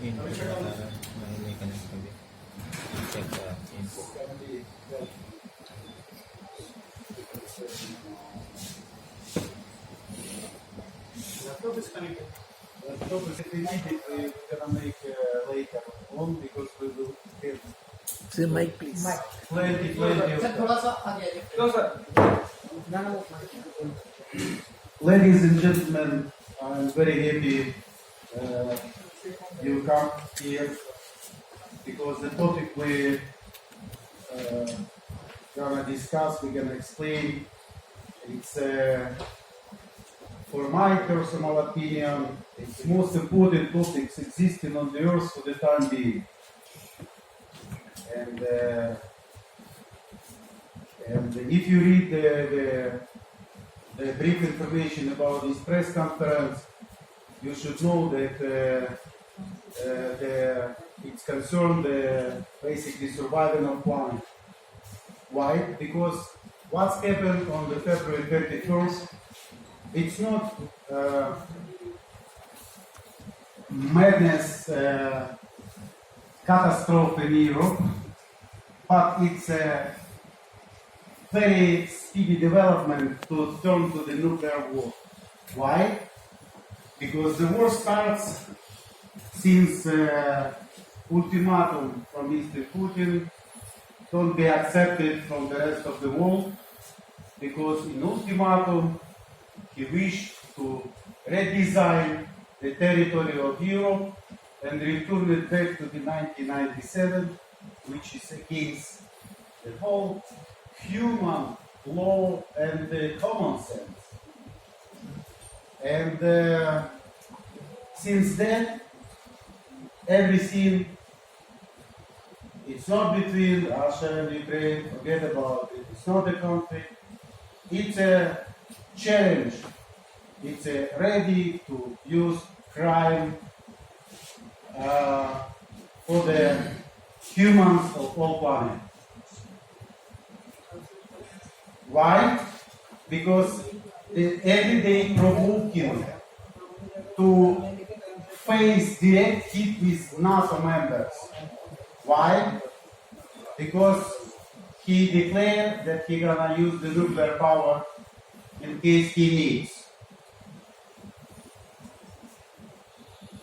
input may connect kami. Check the input. Laptop is connected. Laptop is connected. We're gonna make later on because we will have Say mic, please. plenty of sir थोड़ा सा आगे आइए closure ना ना वो Ladies and gentlemen, I'm very happy you come here because the topic we're gonna discuss, we're gonna explain. It's for my personal opinion, it's the most important topics existing on the earth for the time being. And if you read the brief information about this press conference, you should know that it's concerned basically survival of planet. Why? Because what's happened on the February 31st, it's not madness, catastrophe in Europe, but it's a very speedy development to turn to the nuclear war. Why? Because the war starts since ultimatum from Mr. Putin don't be accepted from the rest of the world, because in ultimatum he wished to redesign the territory of Europe and return it back to the 1997, which is against the whole human law and common sense. And since then, everything, it's not between Russia and Ukraine, forget about it, it's not a conflict, it's a challenge, it's a ready to use crime for the humans of all planets. Why? Because every day provoking to face direct hit with NATO members. Why? Because he declared that he gonna use the nuclear power in case he needs.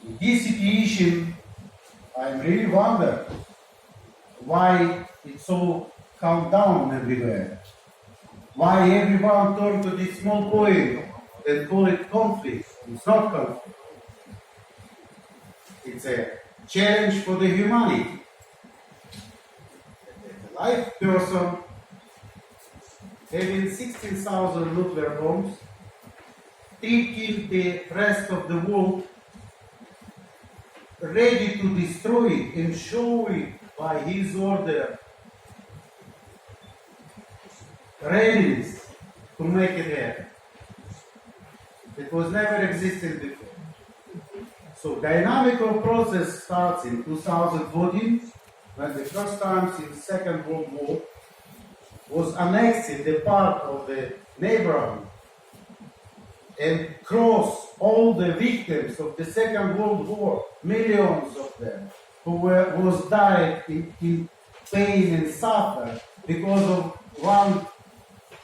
In this situation, I really wonder why it's so calm down everywhere. Why everyone turn to this small point and call it conflict? It's not conflict. It's a challenge for the humanity. A live person having 16,000 nuclear bombs, taking the rest of the world, ready to destroy it and show it by his order readiness to make it happen. It was never existed before. So dynamical process starts in 2014, when the first time since Second World War was annexing the part of the neighborhood and cross all the victims of the Second World War, millions of them, who was died in pain and suffer because of one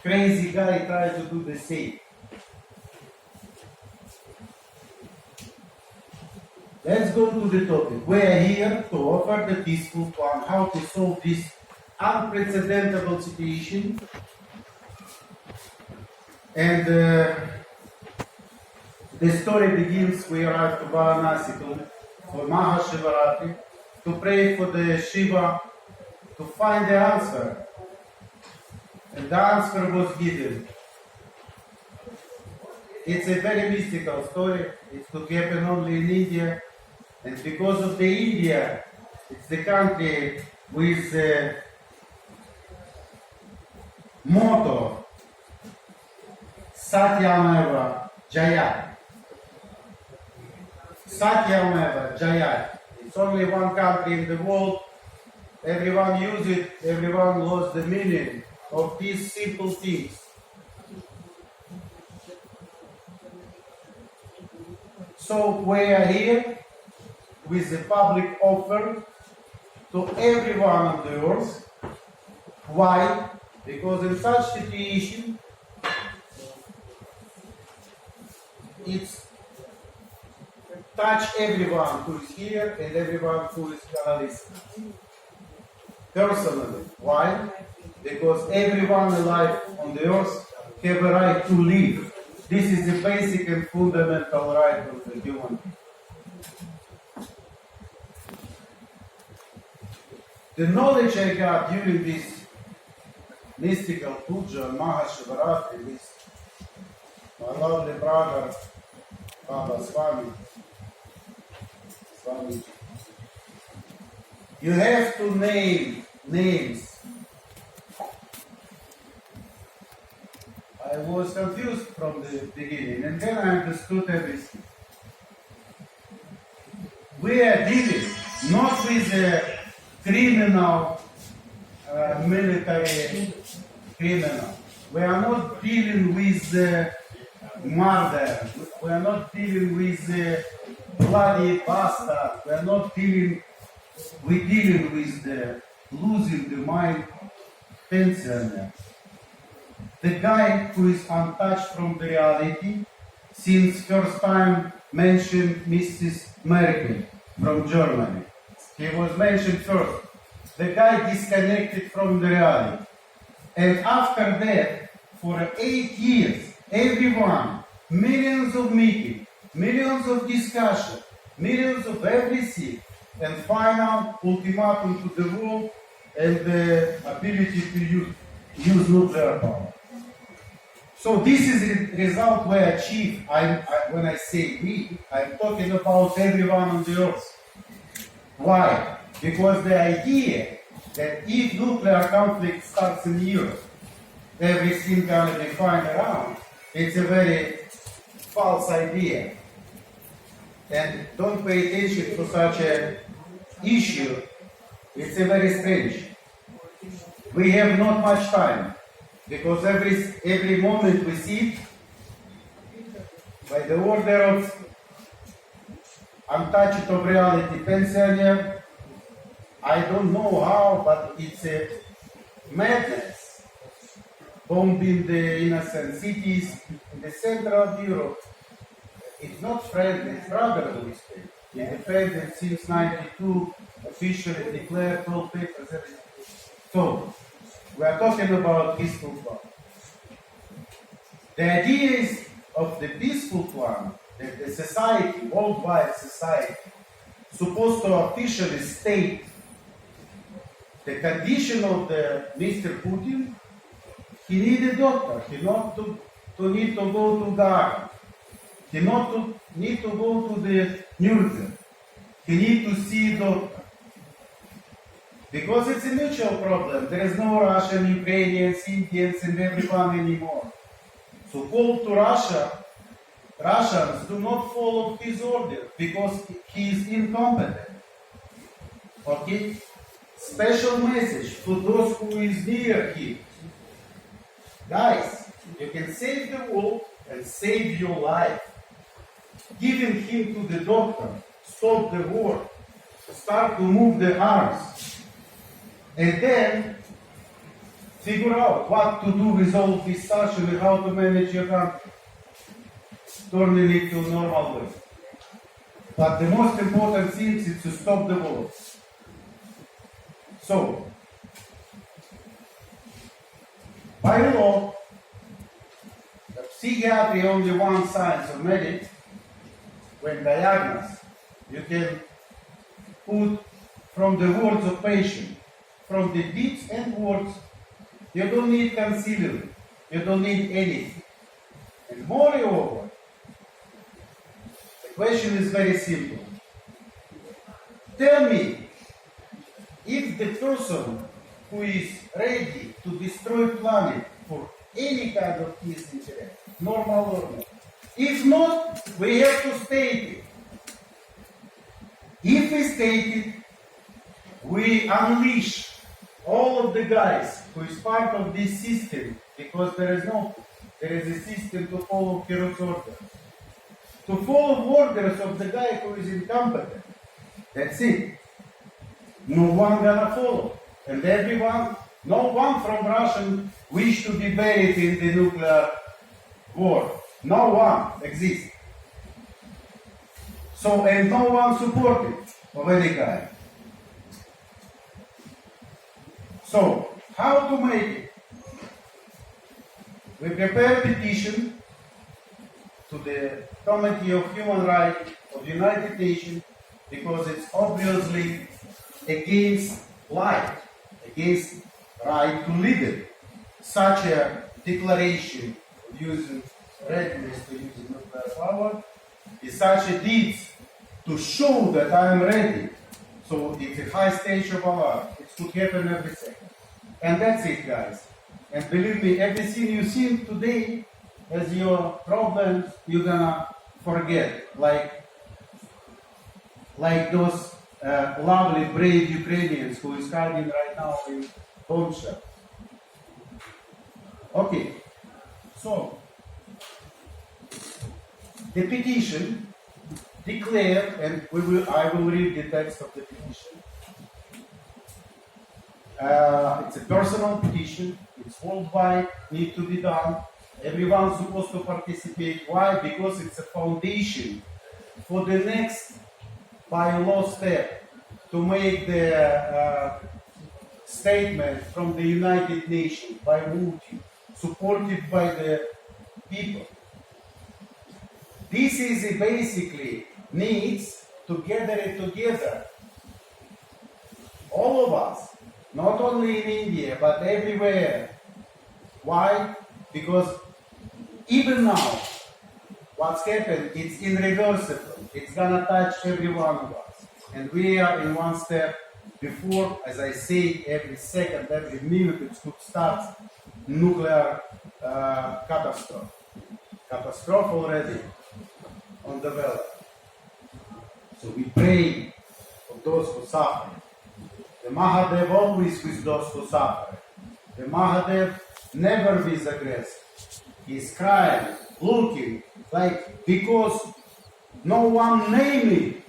crazy guy tried to do the same. Let's go to the topic. We are here to offer the peaceful plan how to solve this unprecedented situation. And the story begins, we arrived to Varanasi for Mahashivaratri, to pray for the Shiva, to find the answer. And the answer was given. It's a very mystical story. It could happen only in India. And because of the India, it's the country with the motto Satyameva Jayat. Satyameva Jayat. It's only one country in the world. Everyone use it, everyone lost the meaning of these simple things. So we are here with a public offer to everyone on the earth. Why? Because in such situation, it's touch everyone who is here and everyone who is gonna listen. Personally, why? Because everyone alive on the earth have a right to live. This is the basic and fundamental right of the human being. The knowledge I got during this mystical puja and Mahashivaratri with my lovely brother Baba Swami. You have to name names. I was confused from the beginning, and then I understood everything. We are dealing not with a criminal, military criminal. We are not dealing with murder. We are not dealing with bloody bastard. We are not dealing. We're dealing with the losing the mind pensioner. The guy who is untouched from the reality, since first time mentioned Mrs. Merkel from Germany. He was mentioned first. The guy disconnected from the reality. And after that, for 8 years, everyone, millions of meetings, millions of discussion, millions of everything, and final ultimatum to the world and the ability to use nuclear power. So this is the result we achieve. When I say we, I'm talking about everyone on the earth. Why? Because the idea that if nuclear conflict starts in Europe, everything gonna be fine around, it's a very false idea. And don't pay attention to such an issue. It's a very strange. We have not much time. Because every moment we see it, by the order of untouched of reality pensioner, I don't know how, but it's a madness. Bombing the innocent cities in the center of Europe. It's not friendly, it's brotherly state. Independent since 92, officially declared, 12 papers, everything. So, we are talking about peaceful plan. The idea is of the peaceful plan that the society, worldwide society, supposed to officially state the condition of the Mr. Putin. He need a doctor. He not to need to go to Gaza. He not to need to go to the Nuremberg. He need to see a doctor. Because it's a mutual problem. There is no Russian, Ukrainians, Indians, and everyone anymore. So call to Russia. Russians do not follow his order because he is incompetent. Okay? Special message to those who is near him. Guys, you can save the world and save your life. Giving him to the doctor, stop the war, start to move the arms. And then figure out what to do with all this socially, how to manage your country, turning it to normal way. But the most important thing is to stop the war. So, by law, psychiatry only one science of medic. When diagnosed, you can put from the words of patient. From the deeds and words, you don't need concealing, you don't need anything. And moreover, the question is very simple. Tell me, if the person who is ready to destroy planet for any kind of peace interest, normal or not, if not, we have to state it. If we state it, we unleash all of the guys who is part of this system, because there is a system to follow Herod's orders. To follow orders of the guy who is incompetent. That's it. No one gonna follow. And everyone, no one from Russian wish to be buried in the nuclear war. No one exists. So, and no one supported of any kind. So, how to make it? We prepare a petition to the Committee of Human Rights of the United Nations because it's obviously against life, against right to live. Such a declaration of using readiness to use nuclear power is such a deed to show that I am ready. So it's a high stage of alarm. It could happen every second. And that's it, guys. And believe me, everything you see today as your problems, you're gonna forget. Like those lovely, brave Ukrainians who is hiding right now in bomb shelter. Okay, so the petition declared, and I will read the text of the petition. It's a personal petition. It's worldwide, need to be done. Everyone's supposed to participate. Why? Because it's a foundation for the next bylaw step to make the statement from the United Nations by voting, supported by the people. This is basically needs to gather it together. All of us, not only in India, but everywhere. Why? Because even now, what's happened, it's irreversible. It's gonna touch every one of us. And we are in one step before, as I say, every second, every minute, it could start nuclear catastrophe. Catastrophe already on the ballot. So we pray for those who suffer. The Mahadev always with those who suffer. The Mahadev never is aggressive. He's crying, looking, like, because no one named it.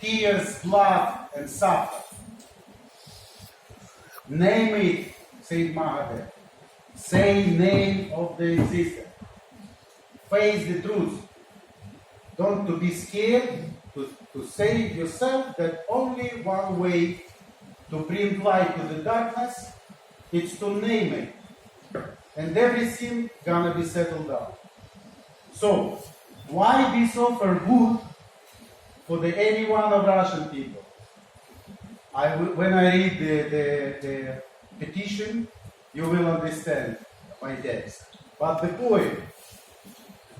Tears, blood, and suffer. Name it, Saint Mahadev. Say name of the existence. Face the truth. Don't to be scared, to say yourself that only one way to bring light to the darkness is to name it. And everything gonna be settled down. So, why this offer good for any one of Russian people? When I read the petition, you will understand my text. But the point,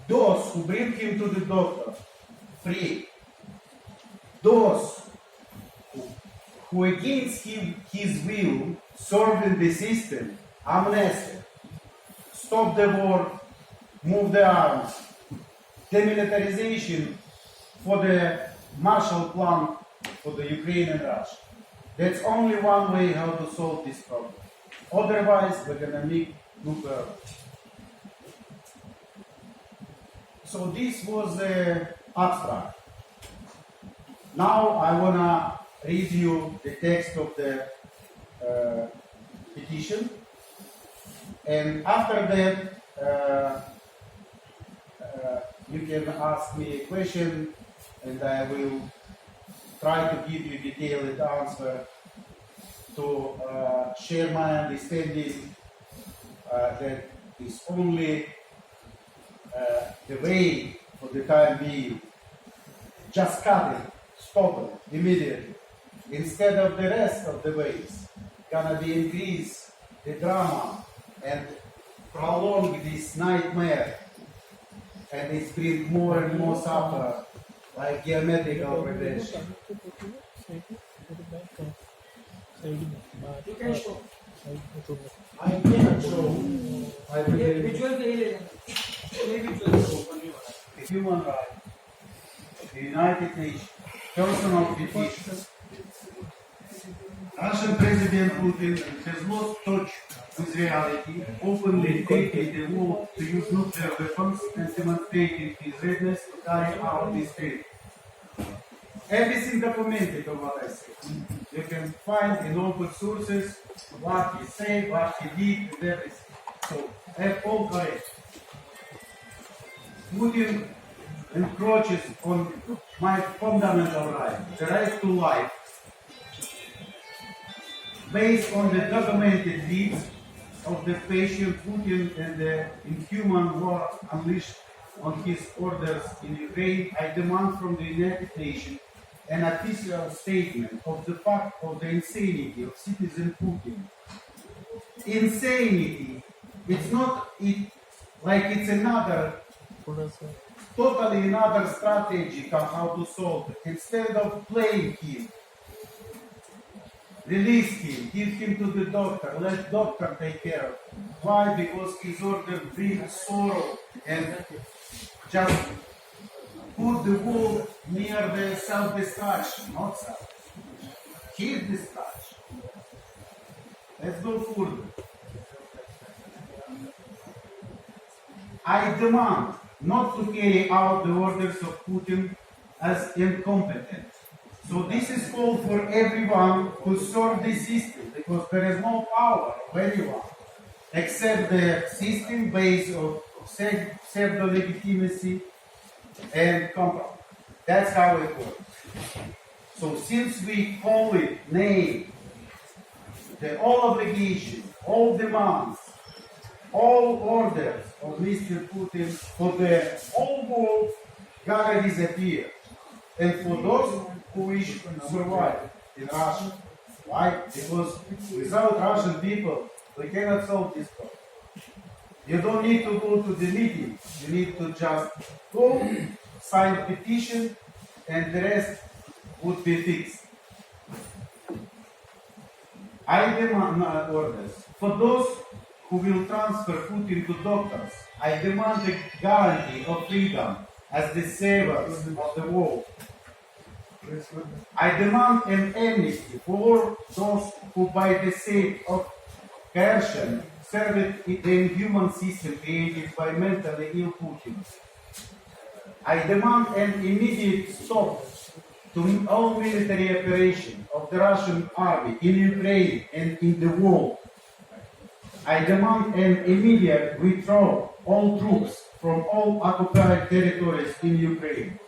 those who bring him to the doctor free, those who against his will serving the system, amnesty, stop the war, move the arms, demilitarization for the Marshall Plan for the Ukraine and Russia. That's only one way how to solve this problem. Otherwise, we're gonna make nuclear. So this was the abstract. Now I wanna read you the text of the petition, and after that you can ask me a question, and I will try to give you detailed answer to share my understanding that is only the way for the time being. Just cut it, stop it immediately. Instead of the rest of the ways, gonna be increase the drama and prolong this nightmare, and it's bring more and more suffer, like geometrical progression. You can show. I cannot show. I will Visual visual. the human rights, the United Nations, personal petition. Russian President Putin has lost touch with reality, openly taking the war to use nuclear weapons and demonstrating his readiness to carry out this threat. Everything documented of what I said. You can find in open sources what he said, what he did, and everything. So, all correct. Putin encroaches on my fundamental right, the right to life, based on the documented deeds of the patient Putin and the inhuman war unleashed on his orders in Ukraine. I demand from the United Nations an official statement of the fact of the insanity of citizen Putin. Insanity, it's not like it's another, totally another strategy on how to solve it. Instead of playing him, release him, give him to the doctor, let doctor take care of him. Why? Because his order brings sorrow and just put the wall near the self-destruction, not self. His destruction. Let's go further. I demand not to carry out the orders of Putin as incompetent. So this is called for everyone who serve the system, because there is no power of anyone except the system based on pseudo-legitimacy and compromise. That's how it works. So since we call it, name, the all obligations, all demands, all orders of Mr. Putin for the whole world gotta disappear. And for those who wish to survive in Russia. Why? Because without Russian people, we cannot solve this problem. You don't need to go to the meeting. You need to just go, sign a petition, and the rest would be fixed. I demand orders. For those who will transfer Putin to doctors, I demand the guarantee of freedom as the saviors of the world. I demand an amnesty for those who, by the sake of coercion, served the inhuman system created by mentally ill Putin. I demand an immediate stop to all military operations of the Russian army in Ukraine and in the world. I demand an immediate withdrawal of all troops from all occupied territories in Ukraine.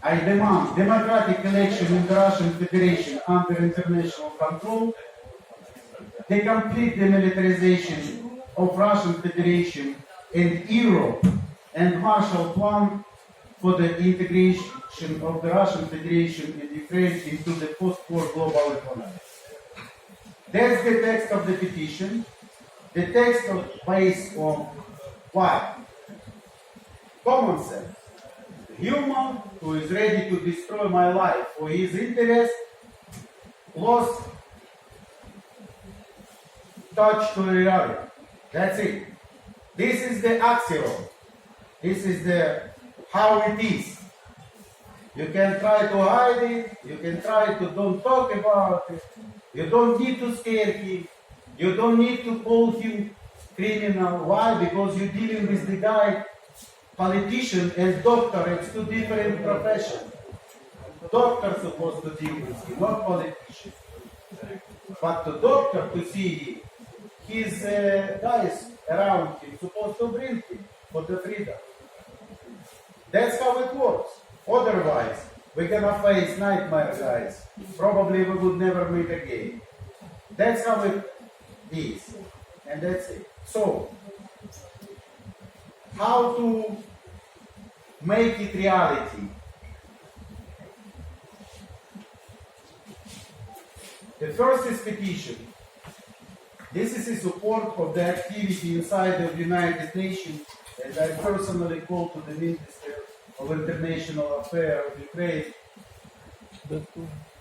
I demand democratic election in the Russian Federation under international control, the complete demilitarization of Russian Federation and Europe, and Marshall Plan for the integration of the Russian Federation and Ukraine into the post-war global economy. That's the text of the petition. The text is based on what? Common sense. Human who is ready to destroy my life for his interest lost touch to reality. That's it. This is the axiom. This is the how it is. You can try to hide it. You can try to don't talk about it. You don't need to scare him. You don't need to call him criminal. Why? Because you're dealing with the guy, politician and doctor. It's two different professions. Doctor supposed to deal with him, not politician. But the doctor to see him, his guys around him supposed to bring him for the freedom. That's how it works. Otherwise, we're gonna face nightmare, guys. Probably we would never meet again. That's how it is. And that's it. So, how to make it reality? The first is petition. This is in support of the activity inside the United Nations, and I personally call to the Minister of International Affairs of Ukraine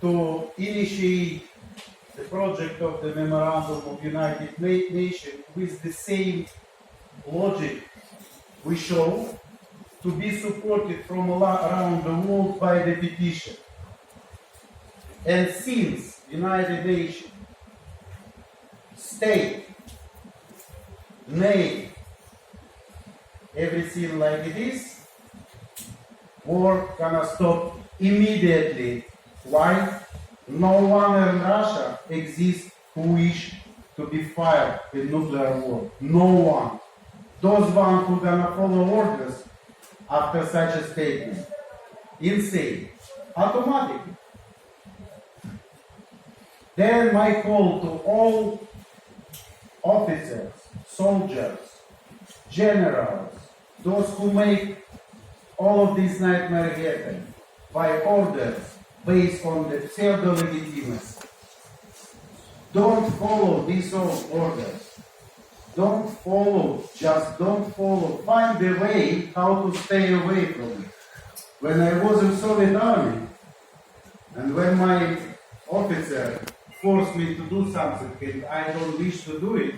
to initiate the project of the Memorandum of United Nations with the same logic we show, to be supported from around the world by the petition. And since United Nations, state, name, everything like it is, war gonna stop immediately. Why? No one in Russia exists who wish to be fired in nuclear war. No one. Those one who gonna follow orders after such a statement. Insane. Automatically. Then my call to all officers, soldiers, generals, those who make all of this nightmare happen by orders based on the pseudo-legitimacy. Don't follow these old orders. Don't follow, just don't follow. Find a way how to stay away from it. When I was in Soviet Army, and when my officer forced me to do something and I don't wish to do it,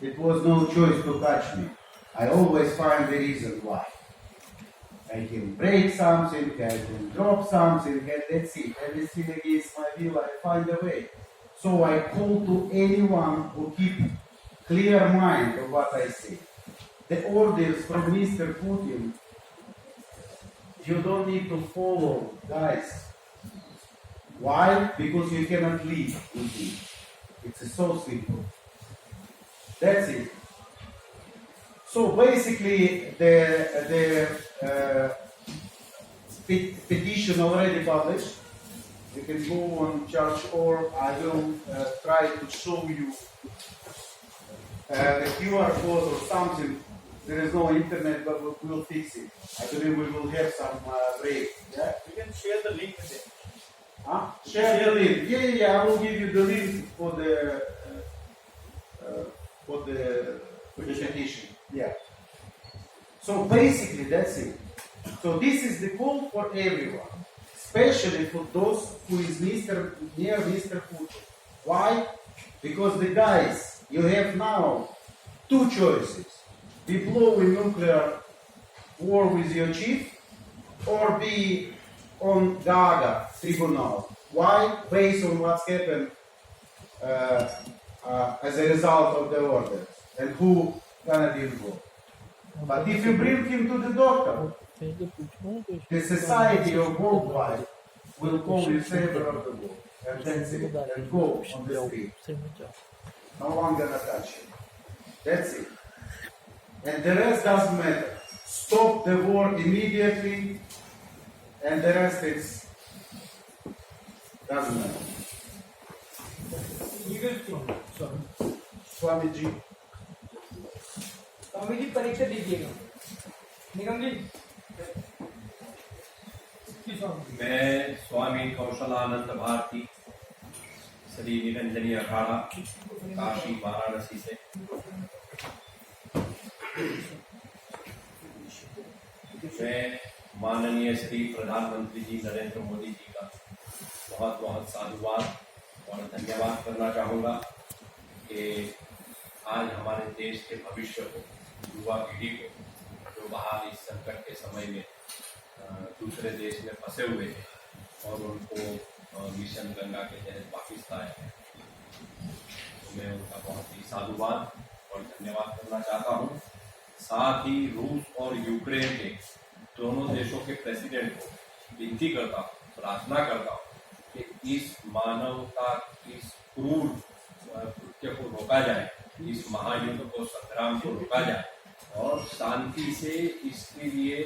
it was no choice to catch me. I always find the reason why. I can break something, I can drop something, and that's it. Everything against my will, I find a way. So I call to anyone who keep clear mind of what I say. The orders from Mr. Putin, you don't need to follow, guys. Why? Because you cannot live with it. It's so simple. That's it. So basically, the petition already published. You can go on Church.org. I will try to show you the QR code or something. There is no internet, but we'll fix it. I believe we will have some break. Yeah? You can share the link with it. Huh? Share the link. Yeah. I will give you the link for the petition. Yeah. So basically, that's it. So this is the call for everyone, especially for those who is near Mr. Putin. Why? Because the guys, you have now two choices: be blow in nuclear war with your chief, or be on Gaga tribunal. Why? Based on what's happened as a result of the orders and who gonna be involved. But if you bring him to the doctor, the society of worldwide will call in favor of the war, and that's it, and go on the street. No one gonna touch him. That's it. And the rest doesn't matter. Stop the war immediately, and the rest is doesn't matter. Legal thing. Swamiji. Swami ji परीक्षा दीजिएगा निगम जी मैं स्वामी कौशलानंद भारती श्री निरंजनी अखाड़ा काशी वाराणसी से मैं माननीय श्री प्रधानमंत्री जी नरेंद्र मोदी जी का बहुत बहुत साधुवाद और धन्यवाद करना चाहूँगा कि आज हमारे देश के भविष्य को, युवा पीढ़ी को, जो बाहर इस संकट के समय में दूसरे देश में फंसे हुए हैं और उनको मिशन गंगा के तहत वापिस लाए हैं, तो मैं उनका बहुत ही साधुवाद और धन्यवाद करना चाहता हूँ। साथ ही रूस और यूक्रेन के दोनों देशों के प्रेसिडेंट को विनती करता हूँ, प्रार्थना करता हूँ कि इस मानवता इस क्रूर कृत्य को रोका जाए, इस महायुद्ध को, संग्राम को रोका जाए और शांति से इसके लिए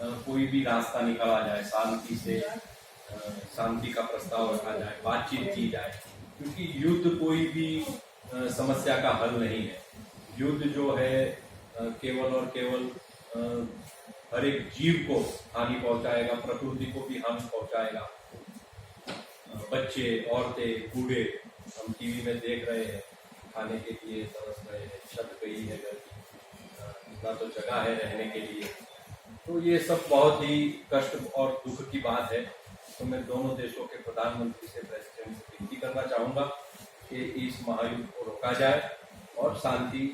कोई भी रास्ता निकाला जाए, शांति से शांति का प्रस्ताव रखा जाए, बातचीत की जाए, क्योंकि युद्ध कोई भी समस्या का हल नहीं है। युद्ध जो है केवल और केवल हर एक जीव को हानि पहुंचाएगा, प्रकृति को भी हानि पहुंचाएगा। बच्चे, औरतें, बूढ़े हम टीवी में देख रहे हैं, खाने के लिए तरस रहे हैं, छत गई है घर की, ना तो जगह है रहने के लिए। तो ये सब बहुत ही कष्ट और दुख की बात है। तो मैं दोनों देशों के प्रधानमंत्री से, प्रेसिडेंट से विनती करना चाहूँगा कि इस महायुद्ध को रोका जाए और शांति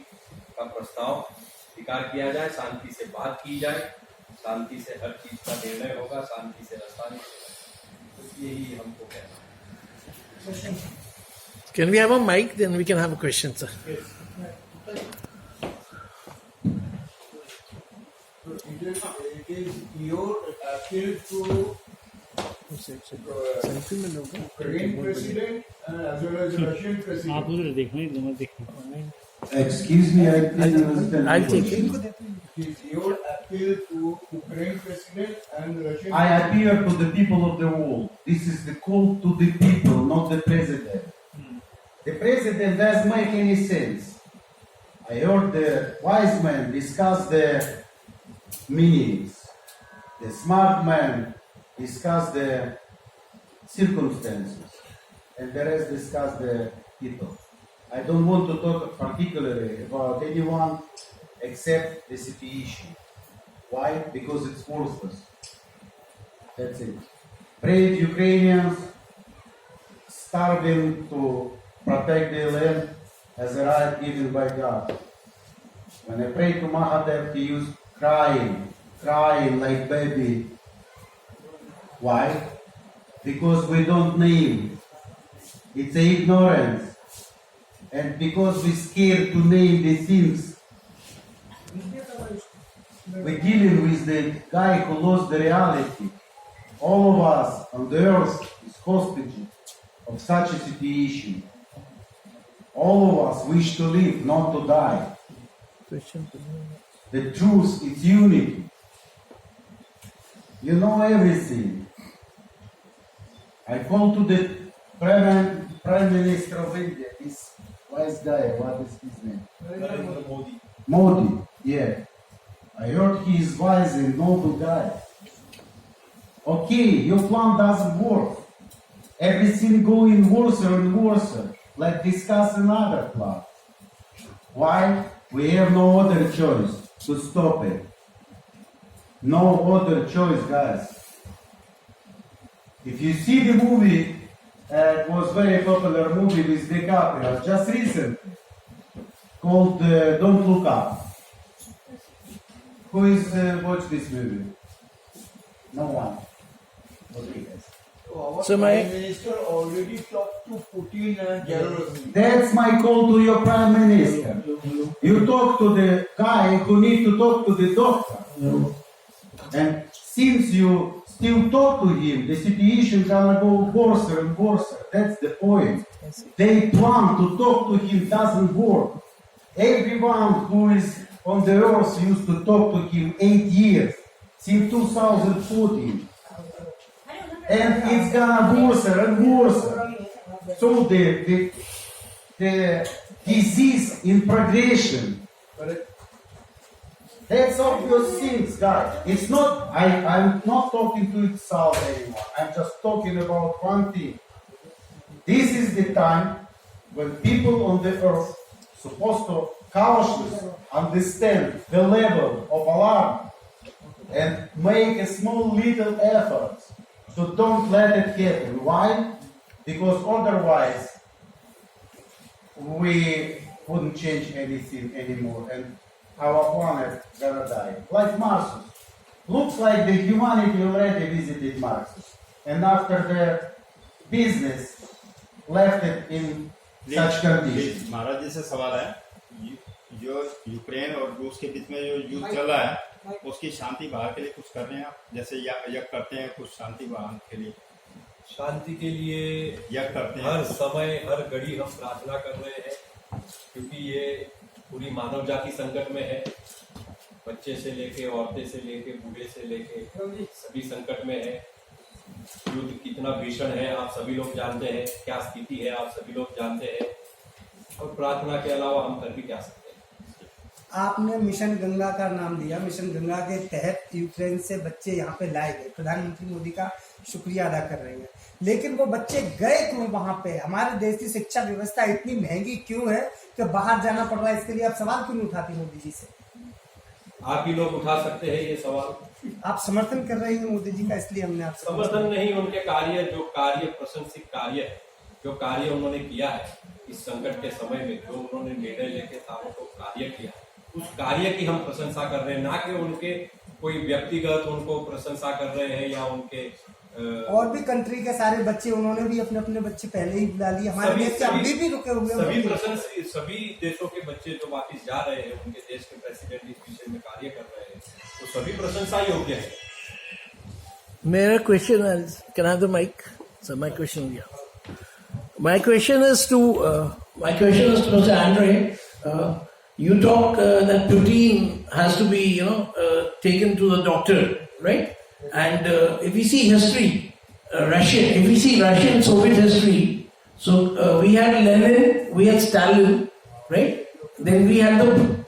का प्रस्ताव स्वीकार किया जाए, शांति से बात की जाए, शांति से हर चीज का निर्णय होगा, शांति से रास्ता निकलेगा। तो यही हमको कहना है। Can we have a mic? Then we can have a question, sir. It is your appeal to selfie में लोग Ukraine president as well as Russian आप president. उधर देखना ही दोनों देखना Excuse me, I didn't understand. I'll the take it. question. Is your appeal to Ukraine president and Russian? I appeal to the people of the world. This is the call to the people, not the president. The president doesn't make any sense. I heard the wise man discuss the meanings. The smart man discuss the circumstances. And the rest discuss the people. I don't want to talk particularly about anyone except the situation. Why? Because it's worthless. That's it. Brave Ukrainians starving to protect their land as a right given by God. When I pray to Mahadev, he used crying like baby. Why? Because we don't name. It's a ignorance. And because we're scared to name the things, we're dealing with the guy who lost the reality. All of us on the earth is hostage of such a situation. All of us wish to live, not to die. The truth is unity. You know everything. I call to the Prime Minister of India, this wise guy, what is his name? Narendra Modi Modi, yeah. I heard he is wise and noble guy. Okay, your plan doesn't work. Everything going worse and worse. Let's discuss another plan. Why? We have no other choice to stop it. No other choice, guys. If you see the movie, it was very popular movie with DiCaprio just recently called Don't Look Up. Who is watched this movie? No one. Okay, guys. Our So my- Prime Minister already talked to Putin and terrorism. That's my call to your Prime Minister. You talk to the guy who need to talk to the doctor. And since you still talk to him, the situation gonna go worse and worse. That's the point. They plan to talk to him doesn't work. Everyone who is on the earth used to talk to him 8 years, since 2014. And it's gonna worse and worse. So the disease in progression. That's obvious things, guys. It's not, I'm not talking to itself anymore. I'm just talking about one thing. This is the time when people on the earth supposed to cautiously understand the level of alarm and make a small little effort to don't let it happen. Why? Because otherwise we wouldn't change anything anymore and our planet gonna die. Like Marsus. Looks like the humanity already visited Marsus. And after the business left it in such condition. महाराज जी से सवाल है जो Ukraine और रूस के बीच में जो युद्ध चल रहा है उसकी शांति बहाल के लिए कुछ कर रहे हैं आप जैसे यज्ञ करते हैं कुछ शांति बहाल के लिए शांति के लिए यज्ञ करते हैं हर समय हर घड़ी हम प्रार्थना कर रहे हैं क्योंकि ये पूरी मानव जाति संकट में है। बच्चे से लेके औरतें से लेके बूढ़े से लेके सभी संकट में है। युद्ध कितना भीषण है आप सभी लोग जानते हैं, क्या स्थिति है आप सभी लोग जानते हैं और प्रार्थना के अलावा हम कर भी क्या सकते हैं। आपने मिशन गंगा का नाम दिया। मिशन गंगा के तहत यूक्रेन से बच्चे यहाँ पे लाए गए। प्रधानमंत्री मोदी का शुक्रिया अदा कर रहे हैं, लेकिन वो बच्चे गए क्यों वहां पे? हमारे देश की शिक्षा व्यवस्था इतनी महंगी क्यों है कि बाहर जाना पड़ रहा है? इसके लिए आप सवाल क्यों नहीं उठाते मोदी जी से? आप ही लोग उठा सकते हैं ये सवाल। आप समर्थन कर रहे हैं मोदी जी का, इसलिए हमने आपसे समर्थन नहीं, उनके कार्य जो कार्य प्रशंसित कार्य है, जो कार्य उन्होंने किया है इस संकट के समय में, जो उन्होंने निर्णय लेके सालों को कार्य किया, उस कार्य की हम प्रशंसा कर रहे हैं, ना कि उनके कोई व्यक्तिगत उनको प्रशंसा कर रहे हैं या उनके और भी कंट्री के सारे बच्चे, उन्होंने भी अपने अपने बच्चे पहले ही बुला लिए। हमारे देश के अभी भी रुके हुए हैं। सभी देशों के बच्चे जो वापस जा रहे हैं, उनके देश के प्रेसिडेंट इस विषय में कार्य कर रहे हैं, तो सभी प्रशंसा योग्य है। My question is, can I have the mic? So my question, yeah. My question is to Mr. Andre. You talk that Putin has to be, taken to the doctor, right? And if we see history, Russian Soviet history, so we had Lenin, we had Stalin, right? Then we had the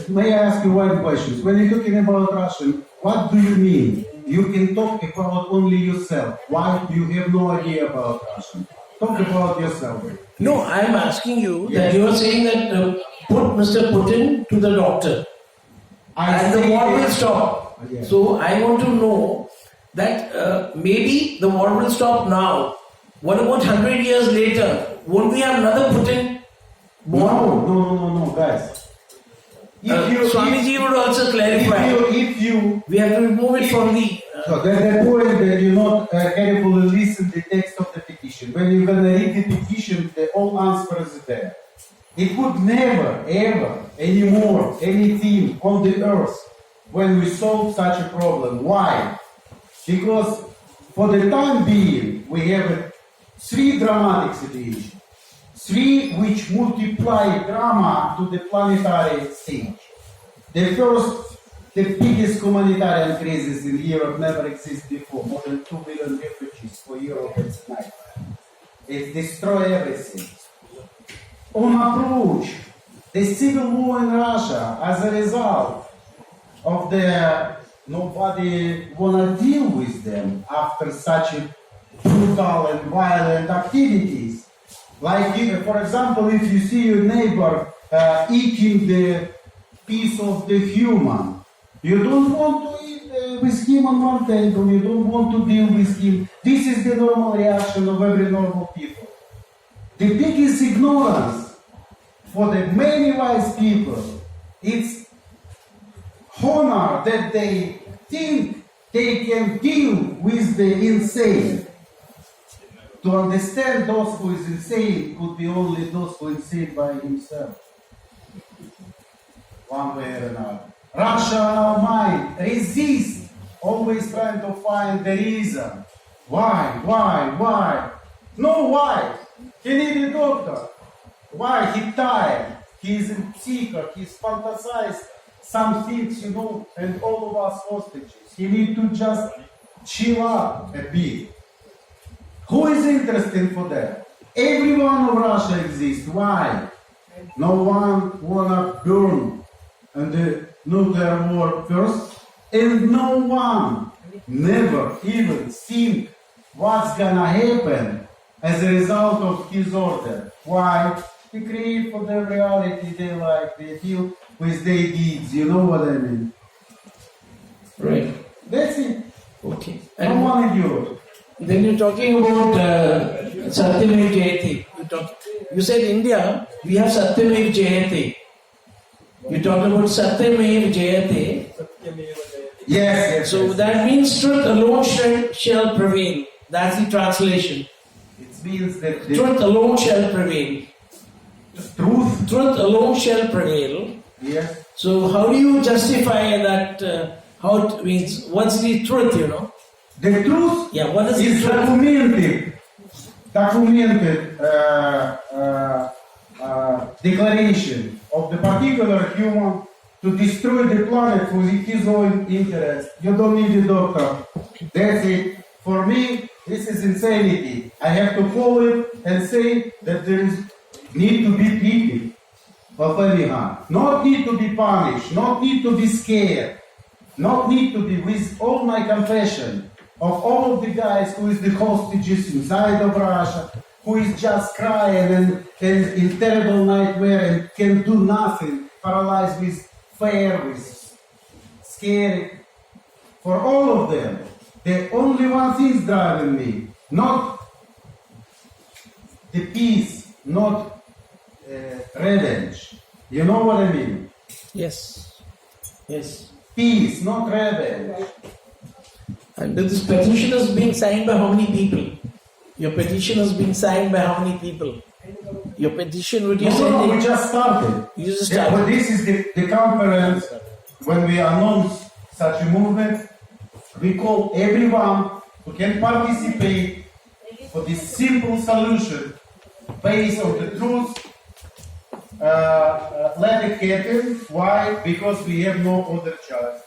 May I ask you one question? When you're talking about Russian, what do you mean? You can talk about only yourself. Why do you have no idea about Russian? Talk about yourself. No, I'm asking you that you are saying that put Mr. Putin to the doctor and the war will stop. Yes. So I want to know that maybe the war will stop now. What about 100 years later? Won't we have another Putin born? No, guys. Swamiji would also clarify. If you We have to remove it from the. So the point that you not carefully listen the text of the petition. When you're gonna read the petition, the all answer is there. It would never, ever, anymore, anything on the earth when we solve such a problem. Why? Because for the time being, we have three dramatic situations. Three which multiply drama to the planetary stage. The first, the biggest humanitarian crisis in Europe never existed before. More than 2 million refugees for Europe and night. It destroys everything. On approach, the civil war in Russia as a result of the nobody wanna deal with them after such a brutal and violent activities. Like, for example, if you see your neighbor eating the piece of the human, you don't want to eat with him on one table, you don't want to deal with him. This is the normal reaction of every normal people. The biggest ignorance for the many wise people, it's honor that they think they can deal with the insane. To understand those who is insane could be only those who are insane by himself. One way or another. Rational mind resists, always trying to find the reason. Why? No why. He need a doctor. Why? He tired. He is a seeker. He's fantasized some things, and all of us hostages. He need to just chill up a bit. Who is interested for that? Everyone of Russia exists. Why? No one wanna burn in the nuclear war first, and no one never even think what's gonna happen as a result of his order. Why? They create for their reality they like, they deal with their deeds, you know what I mean? Right. That's it. Okay. No And one idiot. then you're talking about Satyamev Jayate. You said India, we have Satyamev Jayate. You talked about Satyamev Jayate. Yes. So that means truth alone shall prevail. That's the translation. It means that the Truth alone shall prevail. truth. Truth alone shall prevail. Yes. So how do you justify that? How it means? What's the truth? The truth Yeah. What is the is truth? documented declaration of the particular human to destroy the planet for his own interest. You don't need a doctor. That's it. For me, this is insanity. I have to follow it and say that there is need to be pity of anyone. Not need to be punished. Not need to be scared. Not need to be, with all my compassion of all of the guys who is the hostages inside of Russia, who is just crying and in terrible nightmare and can do nothing, paralyzed with fear, with scary. For all of them, the only one thing is driving me, not the peace, not revenge. You know what I mean? Yes. Yes. Peace, not revenge. And this petition is being signed by how many people? Your petition is being signed by how many people? Your petition, would you say? No, we just started. You just Yeah, started. but this is the conference when we announce such a movement. we call everyone who can participate for this simple solution based on the truth. Let it happen. Why? Because we have no other chance.